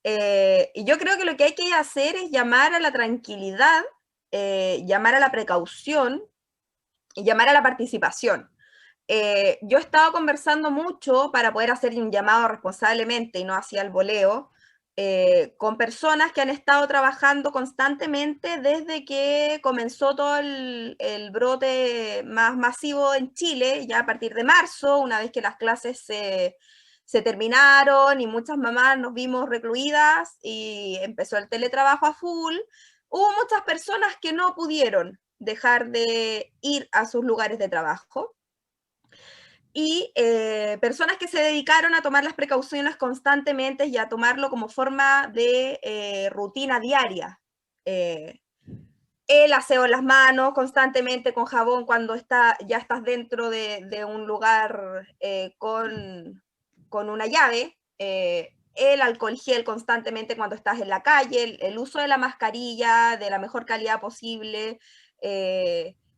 Y yo creo que lo que hay que hacer es llamar a la tranquilidad, llamar a la precaución y llamar a la participación. Yo he estado conversando mucho para poder hacer un llamado responsablemente y no hacia el voleo, con personas que han estado trabajando constantemente desde que comenzó todo el brote más masivo en Chile, ya a partir de marzo, una vez que las clases se terminaron y muchas mamás nos vimos recluidas y empezó el teletrabajo a full. Hubo muchas personas que no pudieron dejar de ir a sus lugares de trabajo y personas que se dedicaron a tomar las precauciones constantemente y a tomarlo como forma de rutina diaria. El aseo en las manos constantemente con jabón cuando ya estás dentro de un lugar con una llave, el alcohol gel constantemente cuando estás en la calle, el uso de la mascarilla de la mejor calidad posible,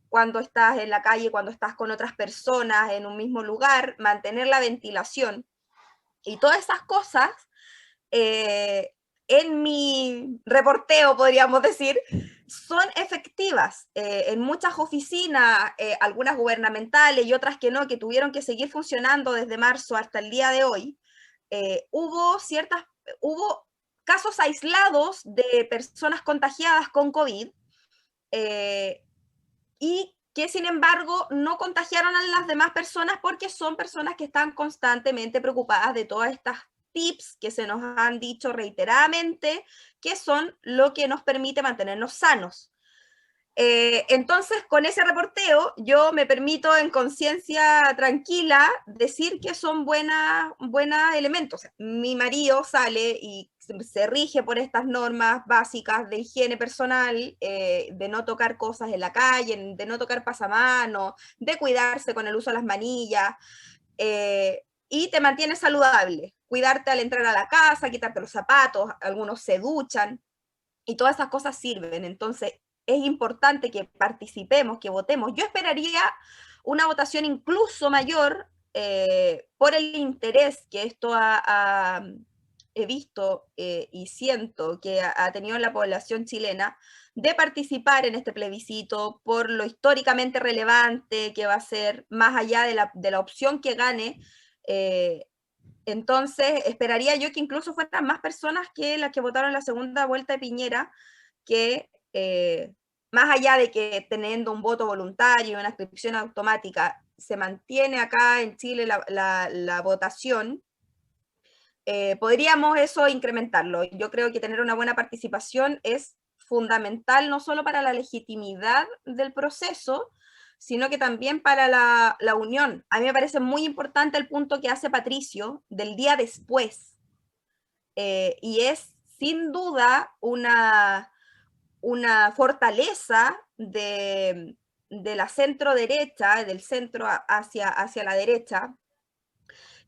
cuando estás en la calle, cuando estás con otras personas en un mismo lugar, mantener la ventilación y todas esas cosas, en mi reporteo, podríamos decir, son efectivas. En muchas oficinas, algunas gubernamentales y otras que no, que tuvieron que seguir funcionando desde marzo hasta el día de hoy, hubo casos aislados de personas contagiadas con COVID, y que sin embargo no contagiaron a las demás personas porque son personas que están constantemente preocupadas de todas estas tips que se nos han dicho reiteradamente, que son lo que nos permite mantenernos sanos. Entonces, con ese reporteo, yo me permito en conciencia tranquila decir que son buenos elementos. O sea, mi marido sale y se rige por estas normas básicas de higiene personal, de no tocar cosas en la calle, de no tocar pasamanos, de cuidarse con el uso de las manillas, y te mantienes saludable. Cuidarte al entrar a la casa, quitarte los zapatos, algunos se duchan, y todas esas cosas sirven. Entonces, es importante que participemos, que votemos. Yo esperaría una votación incluso mayor por el interés que esto he visto y siento que ha tenido la población chilena de participar en este plebiscito por lo históricamente relevante que va a ser, más allá de la opción que gane. Entonces, esperaría yo que incluso fueran más personas que las que votaron en la segunda vuelta de Piñera, que más allá de que teniendo un voto voluntario y una inscripción automática, se mantiene acá en Chile la votación, podríamos eso incrementarlo. Yo creo que tener una buena participación es fundamental no solo para la legitimidad del proceso, sino que también para la unión. A mí me parece muy importante el punto que hace Patricio del día después, y es sin duda una fortaleza de la centro derecha, del centro hacia la derecha,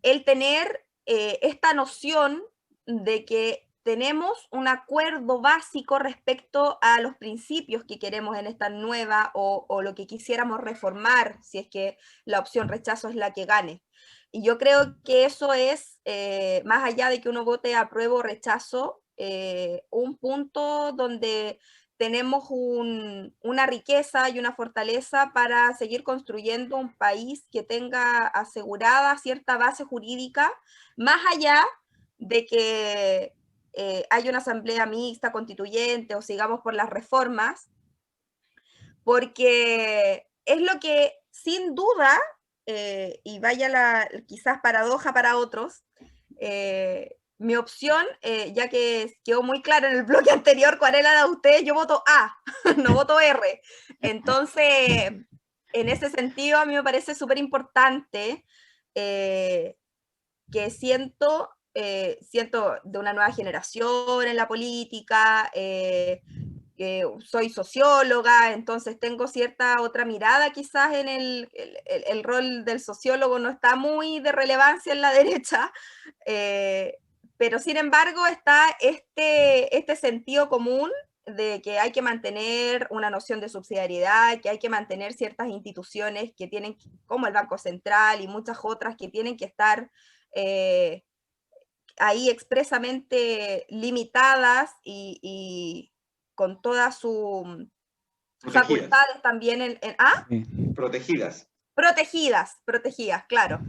el tener esta noción de que tenemos un acuerdo básico respecto a los principios que queremos en esta nueva o lo que quisiéramos reformar si es que la opción rechazo es la que gane. Y yo creo que eso es, más allá de que uno vote apruebo o rechazo, un punto donde tenemos una riqueza y una fortaleza para seguir construyendo un país que tenga asegurada cierta base jurídica, más allá de que haya una asamblea mixta, constituyente o sigamos por las reformas, porque es lo que sin duda, y vaya quizás paradoja para otros, mi opción, ya que quedó muy claro en el bloque anterior cuál era la de ustedes, yo voto A, no voto R. Entonces, en ese sentido, a mí me parece súper importante que siento de una nueva generación en la política, soy socióloga, entonces tengo cierta otra mirada quizás en el rol del sociólogo, no está muy de relevancia en la derecha, pero sin embargo está este sentido común de que hay que mantener una noción de subsidiariedad, que hay que mantener ciertas instituciones que tienen, como el Banco Central y muchas otras, que tienen que estar ahí expresamente limitadas y con todas sus facultades también Protegidas. Protegidas, claro.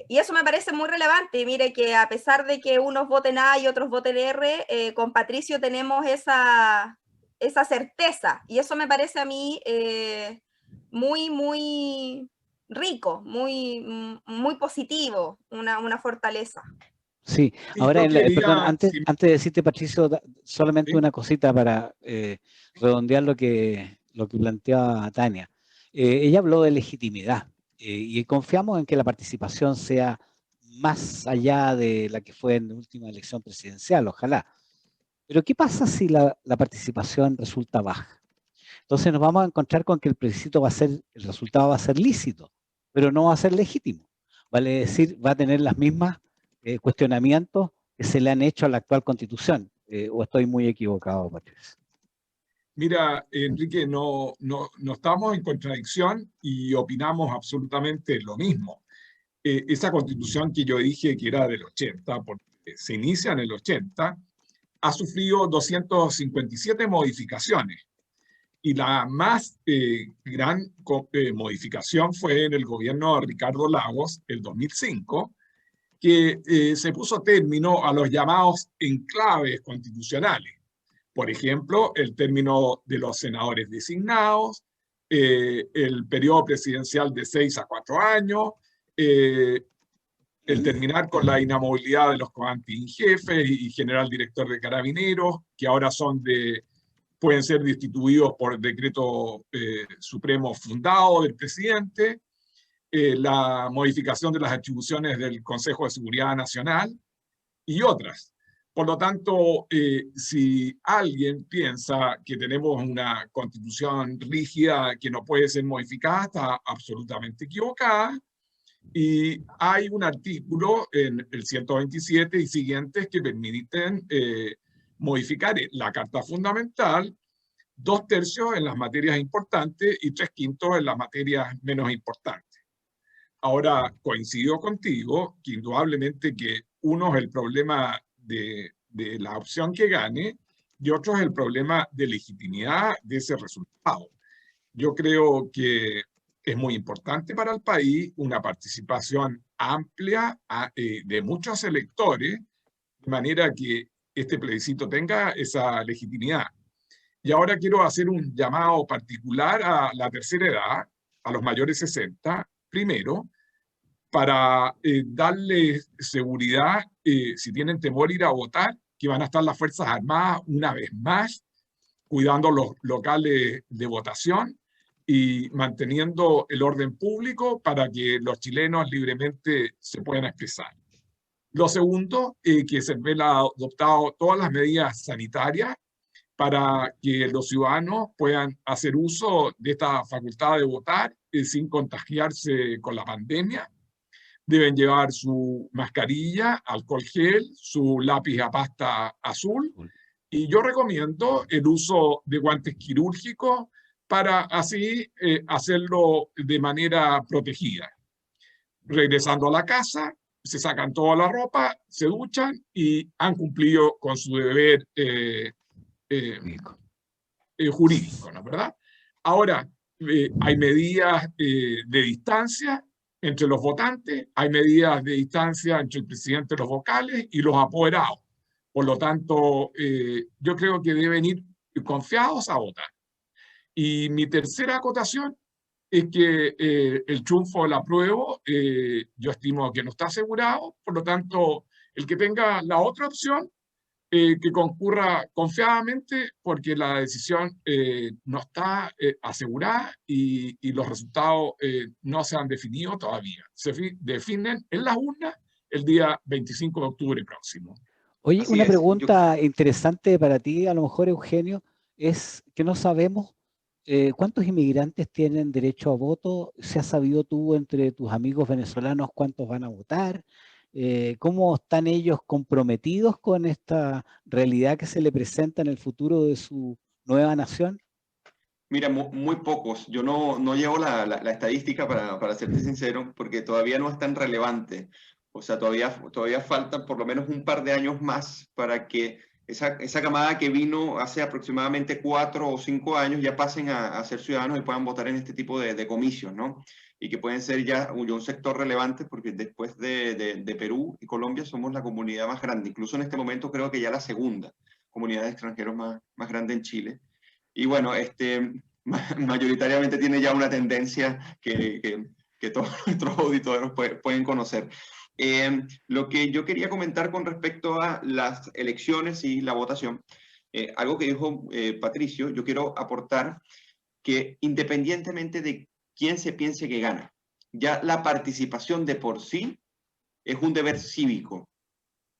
Y eso me parece muy relevante. Mire que a pesar de que unos voten A y otros voten R, con Patricio tenemos esa certeza. Y eso me parece a mí muy, muy rico, muy, muy positivo, una fortaleza. Sí, ahora, perdón, antes de decirte, Patricio, solamente una cosita para redondear lo que planteaba Tania. Ella habló de legitimidad y confiamos en que la participación sea más allá de la que fue en la última elección presidencial, ojalá. Pero ¿qué pasa si la participación resulta baja? Entonces nos vamos a encontrar con que el resultado va a ser lícito, pero no va a ser legítimo. Vale decir, va a tener las mismas cuestionamientos que se le han hecho a la actual Constitución. ¿O estoy muy equivocado, Patricio? Mira, Enrique, no estamos en contradicción y opinamos absolutamente lo mismo. Esa Constitución que yo dije que era del 80, porque se inicia en el 80, ha sufrido 257 modificaciones. Y la más gran modificación fue en el gobierno de Ricardo Lagos, el 2005, que se puso término a los llamados enclaves constitucionales. Por ejemplo, el término de los senadores designados, el periodo presidencial de 6 a 4 años, el terminar con la inamovilidad de los comandantes en jefe y general director de carabineros, que ahora pueden ser destituidos por decreto supremo fundado del presidente, la modificación de las atribuciones del Consejo de Seguridad Nacional y otras. Por lo tanto, si alguien piensa que tenemos una constitución rígida que no puede ser modificada, está absolutamente equivocada. Y hay un artículo en el 127 y siguientes que permiten modificar la Carta Fundamental, 2/3 en las materias importantes y 3/5 en las materias menos importantes. Ahora, coincido contigo que indudablemente que uno es el problema de la opción que gane y otro es el problema de legitimidad de ese resultado. Yo creo que es muy importante para el país una participación amplia de muchos electores, de manera que este plebiscito tenga esa legitimidad. Y ahora quiero hacer un llamado particular a la tercera edad, a los mayores de 60, primero, para darles seguridad, si tienen temor ir a votar, que van a estar las Fuerzas Armadas una vez más, cuidando los locales de votación y manteniendo el orden público para que los chilenos libremente se puedan expresar. Lo segundo, que se han adoptado todas las medidas sanitarias para que los ciudadanos puedan hacer uso de esta facultad de votar sin contagiarse con la pandemia. Deben llevar su mascarilla, alcohol gel, su lápiz a pasta azul. Y yo recomiendo el uso de guantes quirúrgicos para así hacerlo de manera protegida. Regresando a la casa, se sacan toda la ropa, se duchan y han cumplido con su deber jurídico, ¿no? ¿Verdad? Ahora, hay medidas de distancia entre los votantes, hay medidas de distancia entre el presidente, los vocales y los apoderados. Por lo tanto, yo creo que deben ir confiados a votar. Y mi tercera acotación es que el triunfo del apruebo, yo estimo que no está asegurado, por lo tanto, el que tenga la otra opción, que concurra confiadamente, porque la decisión no está asegurada y los resultados no se han definido todavía. Se definen en las urnas el día 25 de octubre próximo. Oye, Así una es. pregunta interesante para ti, a lo mejor, Eugenio, es que no sabemos cuántos inmigrantes tienen derecho a voto. ¿Se has sabido tú entre tus amigos venezolanos cuántos van a votar? ¿Cómo están ellos comprometidos con esta realidad que se le presenta en el futuro de su nueva nación? Mira, muy pocos. Yo no llevo la estadística para serte sincero, porque todavía no es tan relevante. O sea, todavía falta por lo menos un par de años más para que esa camada que vino hace aproximadamente 4 o 5 años ya pasen a ser ciudadanos y puedan votar en este tipo de comicios, ¿no? Y que pueden ser ya un sector relevante, porque después de Perú y Colombia somos la comunidad más grande. Incluso en este momento creo que ya la segunda comunidad de extranjeros más grande en Chile. Y bueno, mayoritariamente tiene ya una tendencia que todos nuestros auditores pueden conocer. Lo que yo quería comentar con respecto a las elecciones y la votación, algo que dijo Patricio, yo quiero aportar que independientemente de quién se piense que gana, ya la participación de por sí es un deber cívico.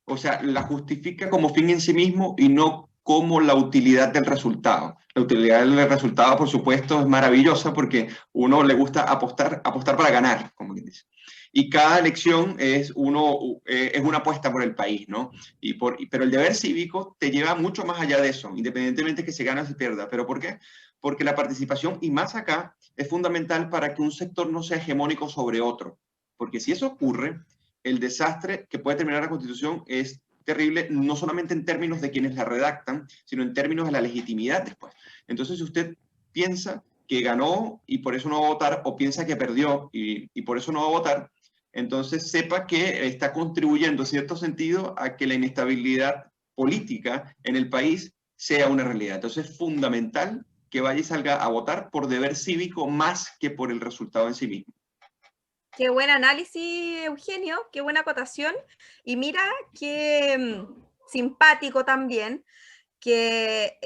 O sea, la justifica como fin en sí mismo y no como la utilidad del resultado. La utilidad del resultado, por supuesto, es maravillosa porque uno le gusta apostar para ganar, como quien dice. Y cada elección es una apuesta por el país, ¿no? Pero el deber cívico te lleva mucho más allá de eso, independientemente que se gane o se pierda. ¿Pero por qué? Porque la participación, y más acá, es fundamental para que un sector no sea hegemónico sobre otro. Porque si eso ocurre, el desastre que puede terminar la Constitución es terrible, no solamente en términos de quienes la redactan, sino en términos de la legitimidad después. Entonces, si usted piensa que ganó y por eso no va a votar, o piensa que perdió y por eso no va a votar, entonces sepa que está contribuyendo en cierto sentido a que la inestabilidad política en el país sea una realidad. Entonces, es fundamental que vaya y salga a votar por deber cívico más que por el resultado en sí mismo. Qué buen análisis, Eugenio, qué buena acotación. Y mira qué simpático también que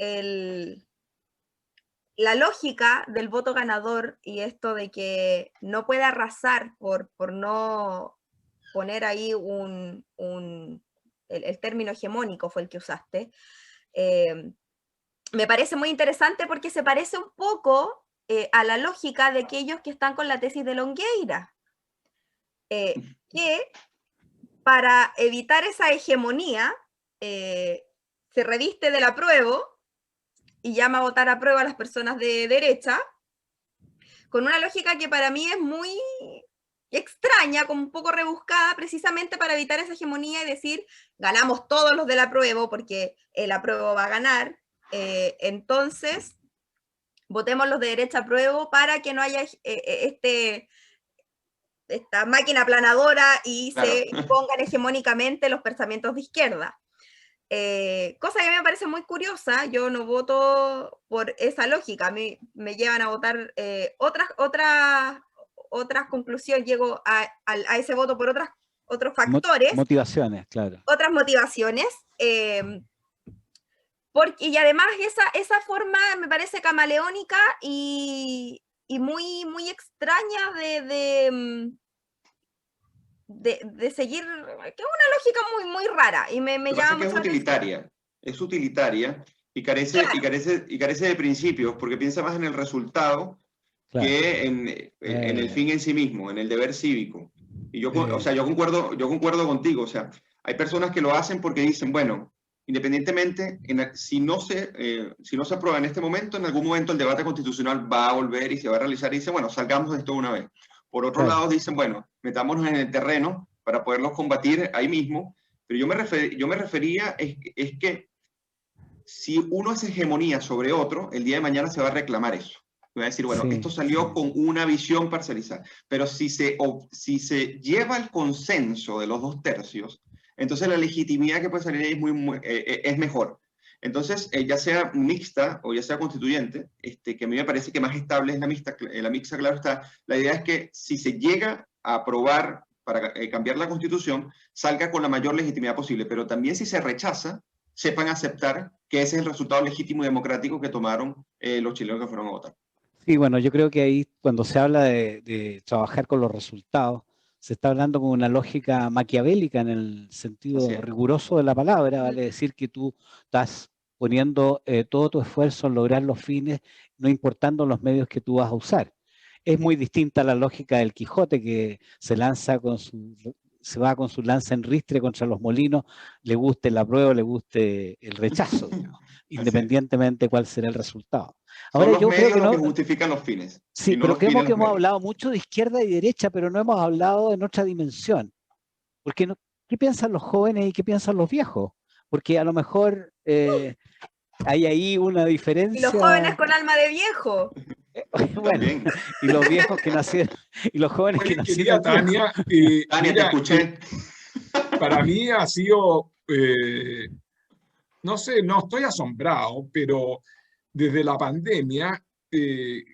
la lógica del voto ganador y esto de que no puede arrasar por no poner ahí el término hegemónico fue el que usaste, me parece muy interesante porque se parece un poco a la lógica de aquellos que están con la tesis de Longueira. Que para evitar esa hegemonía se reviste del apruebo y llama a votar apruebo a las personas de derecha, con una lógica que para mí es muy extraña, como un poco rebuscada, precisamente para evitar esa hegemonía y decir, ganamos todos los del apruebo porque el apruebo va a ganar, entonces votemos los de derecha apruebo para que no haya esta máquina aplanadora y Claro. se impongan hegemónicamente los pensamientos de izquierda. Cosa que me parece muy curiosa, yo no voto por esa lógica, a mí me llevan a votar otras conclusiones, llego a ese voto por otros factores. Motivaciones, claro. Otras motivaciones. Y además esa forma me parece camaleónica y muy, muy extraña de seguir, que es una lógica muy, muy rara y me llama mucho la atención. Es utilitaria y carece, Claro. y carece de principios, porque piensa más en el resultado que en el fin en sí mismo, en el deber cívico. Y yo concuerdo contigo, o sea, hay personas que lo hacen porque dicen, bueno, independientemente, si no se aprueba en este momento, en algún momento el debate constitucional va a volver y se va a realizar y dicen, bueno, salgamos de esto una vez. Por otro lado, dicen, bueno, metámonos en el terreno para poderlos combatir ahí mismo. Pero yo me refería es que si uno hace hegemonía sobre otro, el día de mañana se va a reclamar eso. Va a decir, bueno, esto salió con una visión parcializada. Pero si se lleva el consenso de los 2/3, entonces la legitimidad que puede salir ahí es mejor. Entonces, ya sea mixta o ya sea constituyente, que a mí me parece que más estable es la mixta, claro está. La idea es que si se llega a aprobar para cambiar la Constitución, salga con la mayor legitimidad posible. Pero también si se rechaza, sepan aceptar que ese es el resultado legítimo y democrático que tomaron los chilenos que fueron a votar. Sí, bueno, yo creo que ahí cuando se habla de trabajar con los resultados, se está hablando con una lógica maquiavélica en el Así sentido es. riguroso de la palabra, Ujú. vale decir que tú estás poniendo todo tu esfuerzo en lograr los fines, no importando los medios que tú vas a usar. Es muy distinta a la lógica del Quijote, que se va con su lanza en ristre contra los molinos, le guste el apruebo, le guste el rechazo, digamos, Así es. independientemente cuál será el resultado. Son Ahora los yo creo medios que los que no, justifican los fines, sí, y no pero los fines que los hemos medios. hablado mucho de izquierda y derecha, pero no hemos hablado en otra dimensión. Porque ¿qué piensan los jóvenes y qué piensan los viejos? Porque a lo mejor hay ahí una Y los jóvenes diferencia, con alma de viejo. bueno, También. y los viejos que nacieron, y los jóvenes que Oye, querida nacieron viejos. Tania, Tania, te mira, escuché. para mí ha sido, no sé, no estoy asombrado, pero desde la pandemia de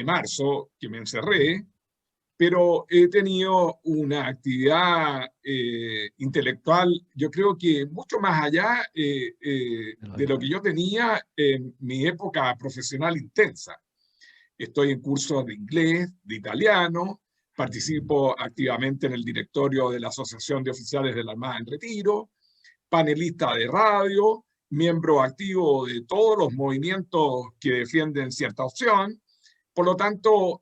marzo, que me encerré, pero he tenido una actividad intelectual, yo creo que mucho más allá de lo que yo tenía en mi época profesional intensa. Estoy en cursos de inglés, de italiano, participo activamente en el directorio de la Asociación de Oficiales de la Armada en Retiro, panelista de radio, miembro activo de todos los movimientos que defienden cierta opción. Por lo tanto,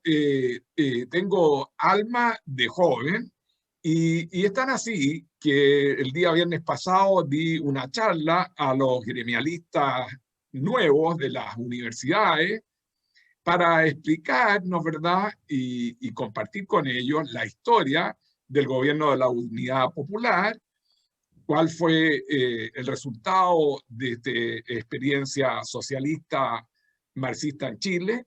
tengo alma de joven y es tan así que el día viernes pasado di una charla a los gremialistas nuevos de las universidades para explicarnos, ¿verdad? Y compartir con ellos la historia del gobierno de la Unidad Popular, cuál fue el resultado de esta experiencia socialista marxista en Chile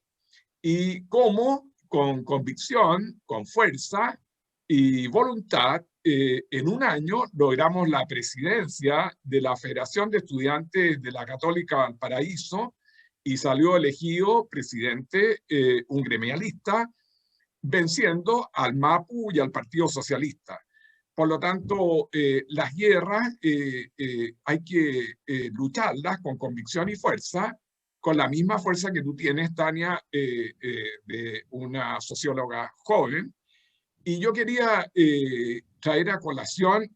y cómo con convicción, con fuerza y voluntad, en un año logramos la presidencia de la Federación de Estudiantes de la Católica Valparaíso y salió elegido presidente un gremialista, venciendo al MAPU y al Partido Socialista. Por lo tanto, las guerras hay que lucharlas con convicción y fuerza, con la misma fuerza que tú tienes, Tania, de una socióloga joven. Y yo quería traer a colación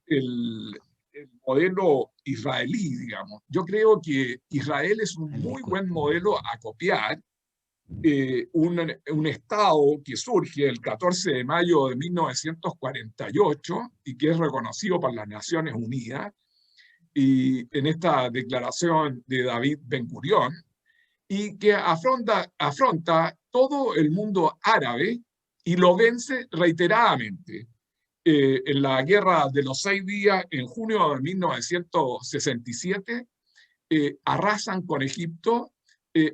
el modelo israelí, digamos. Yo creo que Israel es un El muy Likud. buen modelo a copiar, un Estado que surge el 14 de mayo de 1948 y que es reconocido por las Naciones Unidas, y en esta declaración de David Ben-Gurión, y que afronta todo el mundo árabe y lo vence reiteradamente. En la Guerra de los 6 días, en junio de 1967, arrasan con Egipto,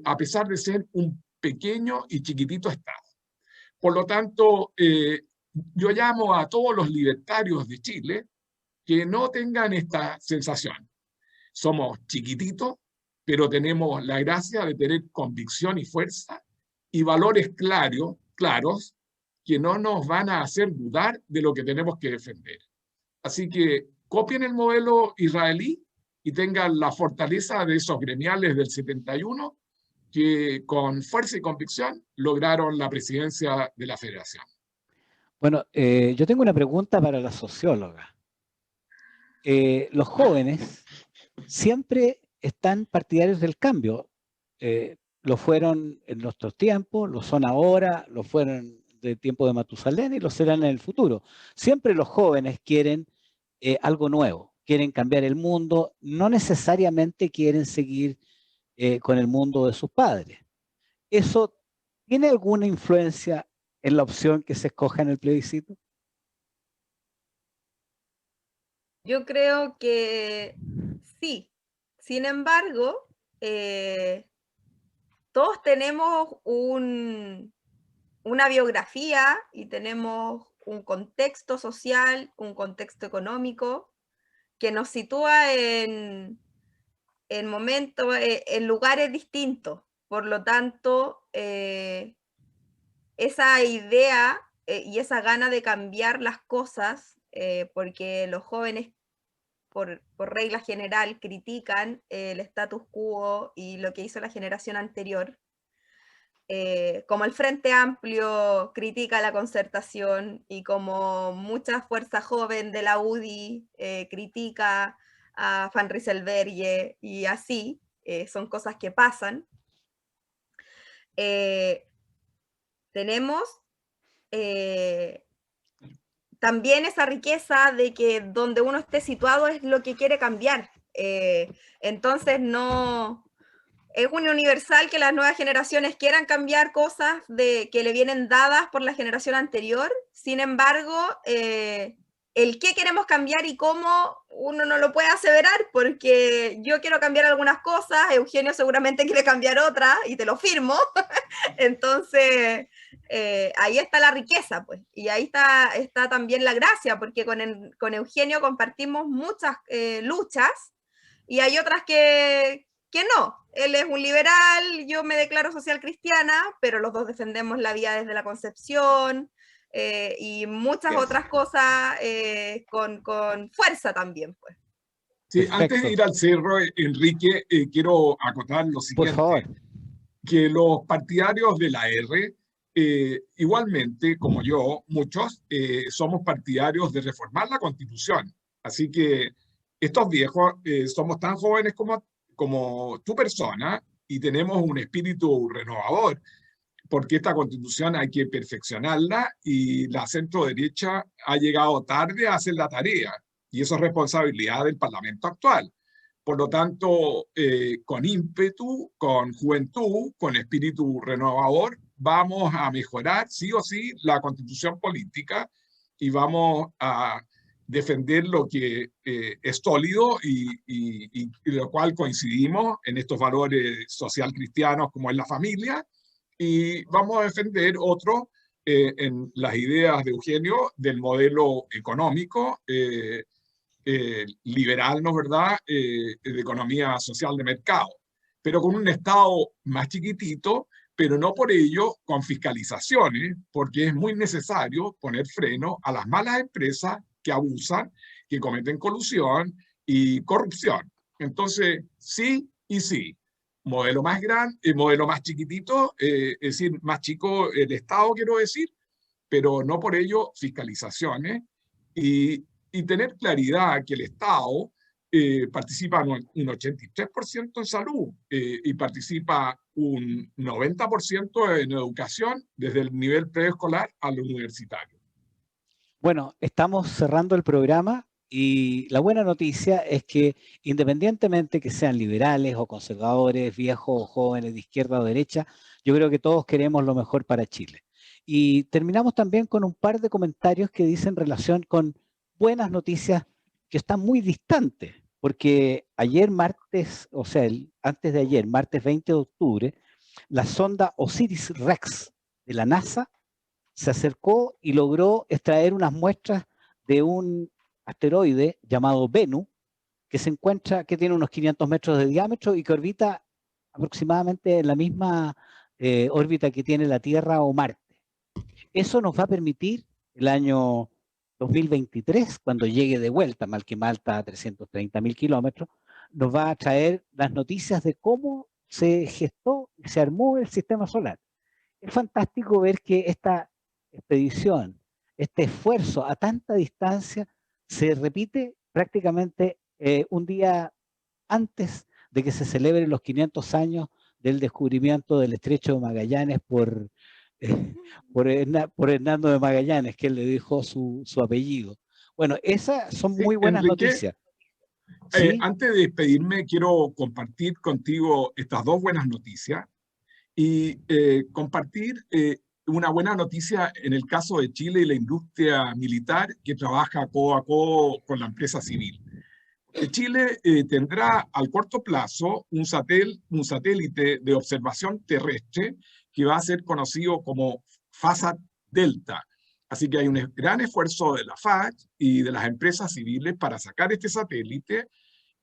a pesar de ser un pequeño y chiquitito Estado. Por lo tanto, yo llamo a todos los libertarios de Chile que no tengan esta sensación. Somos chiquititos, pero tenemos la gracia de tener convicción y fuerza y valores claros que no nos van a hacer dudar de lo que tenemos que defender. Así que copien el modelo israelí y tengan la fortaleza de esos gremiales del 71 que con fuerza y convicción lograron la presidencia de la federación. Bueno, yo tengo una pregunta para la socióloga. Los jóvenes siempre están partidarios del cambio. Lo fueron en nuestros tiempos, lo son ahora, lo fueron de tiempo de Matusalén y lo serán en el futuro. Siempre los jóvenes quieren algo nuevo, quieren cambiar el mundo, no necesariamente quieren seguir con el mundo de sus padres. ¿Eso tiene alguna influencia en la opción que se escoja en el plebiscito? Yo creo que sí. Sin embargo, todos tenemos una biografía y tenemos un contexto social, un contexto económico que nos sitúa en momentos, en lugares distintos. Por lo tanto, esa idea y esa gana de cambiar las cosas, porque los jóvenes por regla general critican el status quo y lo que hizo la generación anterior, como el Frente Amplio critica la concertación y como mucha fuerza joven de la UDI critica a Van Rysselberghe y así, son cosas que pasan. Tenemos también esa riqueza de que donde uno esté situado es lo que quiere cambiar. Entonces no es universal que las nuevas generaciones quieran cambiar cosas que le vienen dadas por la generación anterior. Sin embargo, el qué queremos cambiar y cómo uno no lo puede aseverar, porque yo quiero cambiar algunas cosas, Eugenio seguramente quiere cambiar otras, y te lo firmo. Entonces, ahí está la riqueza, pues, y ahí está también la gracia, porque con Eugenio compartimos muchas luchas, y hay otras que no. Él es un liberal, yo me declaro social cristiana, pero los dos defendemos la vida desde la concepción, y muchas otras cosas con fuerza también, pues. Sí, Perfecto. antes de ir al cerro, Enrique, quiero acotar lo siguiente. Por favor. Que los partidarios de la R, igualmente como yo, muchos, somos partidarios de reformar la Constitución. Así que estos viejos somos tan jóvenes como tu persona y tenemos un espíritu renovador, porque esta Constitución hay que perfeccionarla y la centro-derecha ha llegado tarde a hacer la tarea, y eso es responsabilidad del Parlamento actual. Por lo tanto, con ímpetu, con juventud, con espíritu renovador, vamos a mejorar sí o sí la Constitución política y vamos a defender lo que es sólido y lo cual coincidimos en estos valores social cristianos como es la familia, y vamos a defender otro en las ideas de Eugenio del modelo económico liberal, ¿no es verdad?, de economía social de mercado, pero con un Estado más chiquitito, pero no por ello con fiscalizaciones, porque es muy necesario poner freno a las malas empresas que abusan, que cometen colusión y corrupción. Entonces, sí y sí. Modelo más grande, modelo más chiquitito, es decir, más chico el Estado, quiero decir, pero no por ello fiscalizaciones, y tener claridad que el Estado participa un 83% en salud y participa un 90% en educación, desde el nivel preescolar al universitario. Bueno, estamos cerrando el programa y la buena noticia es que independientemente que sean liberales o conservadores, viejos o jóvenes, de izquierda o derecha, yo creo que todos queremos lo mejor para Chile. Y terminamos también con un par de comentarios que dicen relación con buenas noticias que están muy distantes, porque ayer martes, o sea, antes de ayer, martes 20 de octubre, la sonda OSIRIS-REx de la NASA se acercó y logró extraer unas muestras de un asteroide llamado Bennu, que se encuentra, que tiene unos 500 metros de diámetro y que orbita aproximadamente en la misma órbita que tiene la Tierra o Marte. Eso nos va a permitir el año 2023, cuando llegue de vuelta, mal que mal está a 330.000 kilómetros, nos va a traer las noticias de cómo se gestó y se armó el sistema solar. Es fantástico ver que esta expedición, este esfuerzo a tanta distancia, se repite prácticamente un día antes de que se celebren los 500 años del descubrimiento del Estrecho de Magallanes por Hernando de Magallanes, que él le dijo su apellido. Bueno, esas son muy buenas Enrique, noticias. ¿Sí? Antes de despedirme, quiero compartir contigo estas dos buenas noticias y compartir una buena noticia en el caso de Chile y la industria militar que trabaja codo a codo con la empresa civil. Chile tendrá al corto plazo un satélite de observación terrestre que va a ser conocido como FASAT Delta. Así que hay un gran esfuerzo de la FAC y de las empresas civiles para sacar este satélite,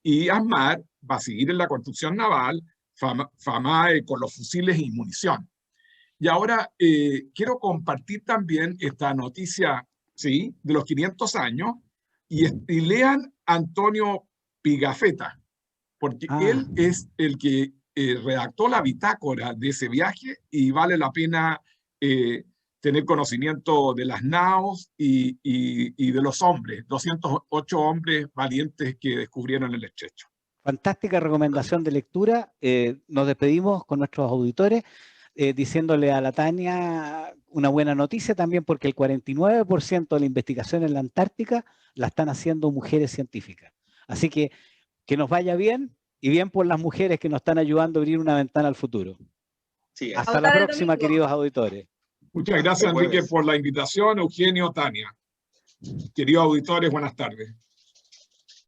y ASMAR va a seguir en la construcción naval, FAMAE con los fusiles y munición. Y ahora quiero compartir también esta noticia, ¿sí?, de los 500 años, y lean Antonio Pigafetta, porque él es el que redactó la bitácora de ese viaje y vale la pena tener conocimiento de las naos y de los hombres, 208 hombres valientes que descubrieron el estrecho. Fantástica recomendación de lectura. Nos despedimos con nuestros auditores diciéndole a la Tania una buena noticia también, porque el 49% de la investigación en la Antártica la están haciendo mujeres científicas. Así que nos vaya bien y bien por las mujeres que nos están ayudando a abrir una ventana al futuro. Sí, hasta la próxima, queridos auditores. Muchas gracias, Enrique, por la invitación. Eugenio, Tania. Queridos auditores, buenas tardes.